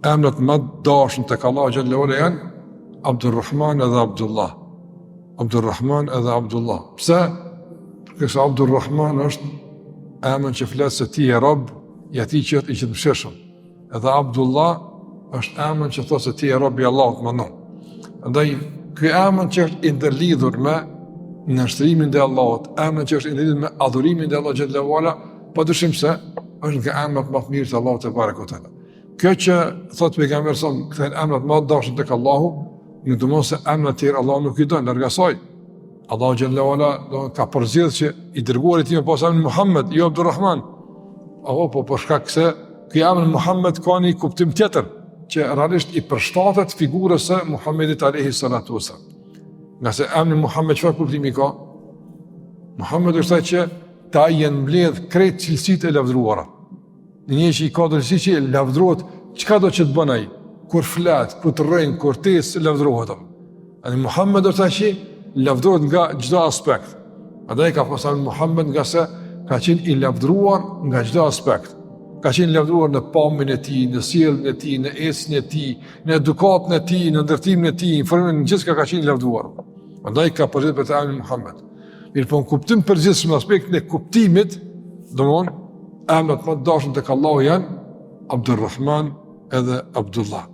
emrat më të dashur tek Allahu xhallahu ala janë Abdurrahman edhe Abdullah. Abdurrahman edhe Abdullah. Pse? Përse Abdurrahman është emër që flet se ti je rob i atij që i gjithëmshirshëm. Edhe Abdullah është emër që thotë se ti je rob i Allahut më ndonjë. Andaj ky emër që është i ndërlidhur me nështrimin dhe Allahut, emër që është i ndërlidhur me adhurimin dhe Allahu xhallahu ala, padyshim se është nga emrat më të mirë të Allahut te barekote. Kjo që thotë pejgamberi sa këto emrat më të dashur tek Allahu, nuk do mos se emrat e tjerë Allahu nuk i don larg asaj. Allahu xhallahu ala ka përzgjedhur që i dërguari i tij pas emrit Muhammed, jo Abdulrahman. Apo po për shkak se ky emër Muhammed ka një kuptim tjetër, që realisht i përshtatet figurës së Muhammedit alayhi salatu wasallam. Nëse emri Muhammed çfarë kuptimi ka? Muhammed është ai që ta jenë mbledh krejt cilësitë e lavdruara. Një që i ka cilësi që lavdrohet, çka do që të bën ai? Kur flet, kur të rrin, kur tes lavdrohet. Ani Muhammed është ai që lavdrohet nga çdo aspekt. Andaj ka pasur Muhammed nga se ka qenë i lavdruar nga çdo aspekt. Ka qenë lavdruar në pamjen e tij, në sjelljen e tij, në esjen e tij, në edukatën e tij, në ndërtimin e tij, në formën në gjithçka ka qenë i lavdruar. Andaj ka përgjithë për të emrin Muhammed. Mirë po në kuptim përgjithshëm në aspektin e kuptimit, domthonë emrat më të dashur tek Allahu janë Abdurrahman edhe Abdullah.